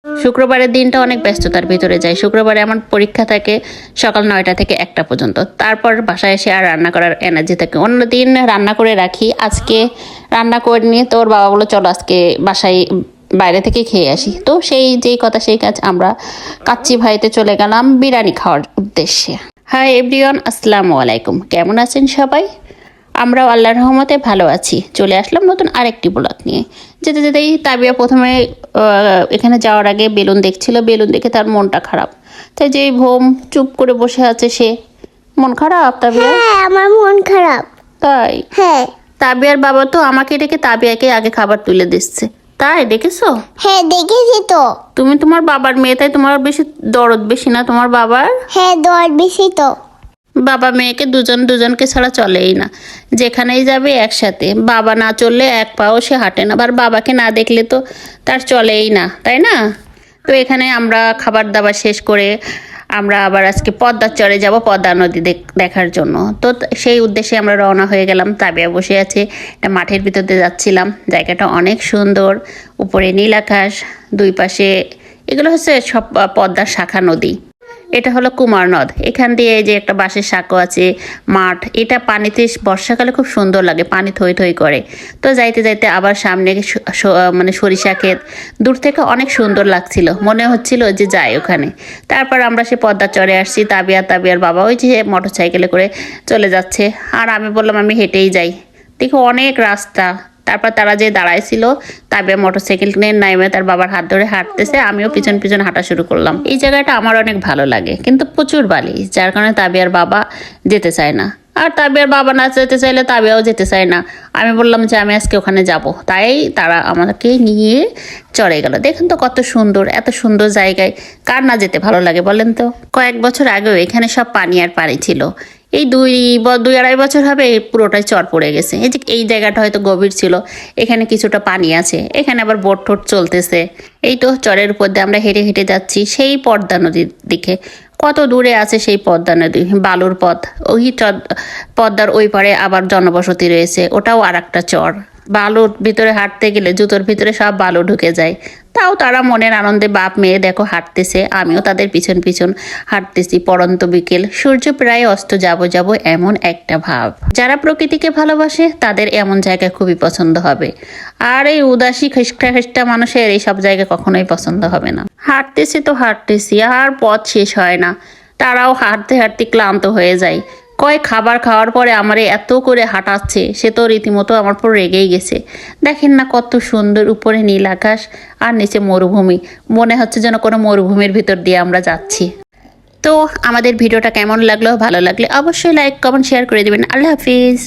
শুক্রবারের দিনটা অনেক ব্যস্ততার ভিতরে যায়। শুক্রবারে আমার পরীক্ষা থাকে সকাল 9টা থেকে 1টা পর্যন্ত। তারপর বাসায় এসে আর রান্না করার এনার্জি থাকে। অন্যদিন রান্না করে রাখি, আজকে রান্না করে নিয়ে তোর বাবা বললো চলো আজকে বাসায় বাইরে থেকে খেয়ে আসি। তো যেই কথা সেই কাজ, আমরা কাচ্চি ভাইতে চলে গেলাম বিরিয়ানি খাওয়ার উদ্দেশ্যে। হাই এভরিওয়ান, আসসালামু আলাইকুম। কেমন আছেন সবাই? আমরাও আল্লাহর রহমতে ভালো আছি। চলে আসলাম নতুন আরেকটি ব্লগ নিয়ে। যেতে যেতেই তাবিয়া প্রথমে এখানে যাওয়ার আগে বেলুন দেখছিল, বেলুন দেখে তার মনটা খারাপ। তাই যেই ভোম চুপ করে বসে আছে, সে মন খারাপ। তাবিয়া, হ্যাঁ আমার মন খারাপ। তাই? হ্যাঁ তাবিয়ার বাবা তো আমাকে ডেকে তাবিয়াকে আগে খাবার তুলে দিচ্ছে। তাই দেখেছো? হ্যাঁ দেখেছি তো। তুমি তোমার বাবার মেয়ে, তাই তোমার বেশি দরদ বেশি না তোমার বাবার? হ্যাঁ দর বেশি তো। বাবা মেয়েকে দুজনকে ছাড়া চলেই না, যেখানেই যাবে একসাথে। বাবা না চললে এক পাও সে হাঁটে না, আবার বাবাকে না দেখলে তো তার চলেই না, তাই না? তো এখানে আমরা খাবার দাবার শেষ করে আমরা আবার আজকে পদ্মার চরে যাব পদ্মা নদী দেখার জন্য। তো সেই উদ্দেশ্যে আমরা রওনা হয়ে গেলাম। তাবিয়া বসে আছে, একটা মাঠের ভিতর দিয়ে যাচ্ছিলাম। জায়গাটা অনেক সুন্দর, উপরে নীল আকাশ, দুই পাশে এগুলো হচ্ছে সব পদ্মার শাখা নদী। এটা হলো কুমার নদ। এখান দিয়ে এই যে একটা বাঁশের সাঁকো আছে, মাঠ। এটা পানিতে বর্ষাকালে খুব সুন্দর লাগে, পানি থই থই করে। তো যাইতে যাইতে আবার সামনে মানে সরিষা ক্ষেত, দূর থেকে অনেক সুন্দর লাগছিল, মনে হচ্ছিল যে যাই ওখানে। তারপর আমরা সে পদ্মার চরে আসছি। তাবিয়ার বাবা ওই যে মোটর সাইকেলে করে চলে যাচ্ছে, আর আমি বললাম আমি হেঁটেই যাই। দেখো অনেক রাস্তা। তারপর তারা যে দাঁড়াইছিল, তাবিয়া মোটরসাইকেল নিয়ে নামে তার বাবার হাত ধরে হাঁটতেছে, আমিও পিছন পিছন হাঁটা শুরু করলাম। এই জায়গাটা আমার অনেক ভালো লাগে, কিন্তু প্রচুর বালি, যার কারণে তাবিয়ার বাবা যেতে চায় না। আর তাবিয়ার বাবা না যেতে চাইলে তাবিয়াও যেতে চায় না। আমি বললাম যে আমি আজকে ওখানে যাব, তাই তারা আমাকে নিয়ে চলে গেল। দেখুন তো কত সুন্দর, এত সুন্দর জায়গায় কার না যেতে ভালো লাগে বলেন তো? কয়েক বছর আগেও এখানে সব পানি আর পানি ছিল। এই দুই আড়াই বছর হবে পুরোটাই চর পড়ে গেছে। এই যে এই জায়গাটা হয়তো গভীর ছিল, এখানে কিছুটা পানি আছে, এখানে আবার বোট টোট চলতেছে। এই তো চরের উপর দিয়ে আমরা হেঁটে হেঁটে যাচ্ছি সেই পদ্মা নদীর দিকে। কত দূরে আছে সেই পদ্মা নদী, বালুর পথ। ওই পদ্মার ওই পারে আবার জনবসতি রয়েছে, ওটাও আর একটা চর। বালুর ভিতরে হাঁটতে গেলে জুতোর ভিতরে সব বালু ঢুকে যায়। তাও তারা মনের আনন্দে বাপ মেয়ে দেখো হাঁটতেছে, আমিও তাদের পিছন পিছন হাঁটতেছি। পড়ন্ত বিকেল, সূর্য প্রায় অস্ত যাব এমন একটা ভাব। যারা প্রকৃতিকে ভালোবাসে তাদের এমন জায়গা খুবই পছন্দ হবে, আর এই উদাসী খ্রিস্টা মানুষের এই সব জায়গা কখনোই পছন্দ হবে না। হাঁটতেছি আর পথ শেষ হয় না। তারাও হাঁটতে হাঁটতে ক্লান্ত হয়ে যায়। খাবার খাওয়ার পরে আমারে এত করে হাঁটাচ্ছে, সে তো রীতিমতো আমার পর রেগেই গেছে। দেখেন না কত সুন্দর, উপরে নীল আকাশ আর নিচে মরুভূমি। মনে হচ্ছে যেন কোনো মরুভূমির ভিতর দিয়ে আমরা যাচ্ছি। তো আমাদের ভিডিওটা কেমন লাগলো? ভালো লাগলে অবশ্যই লাইক কমেন্ট শেয়ার করে দেবেন। আল্লাহ হাফিজ।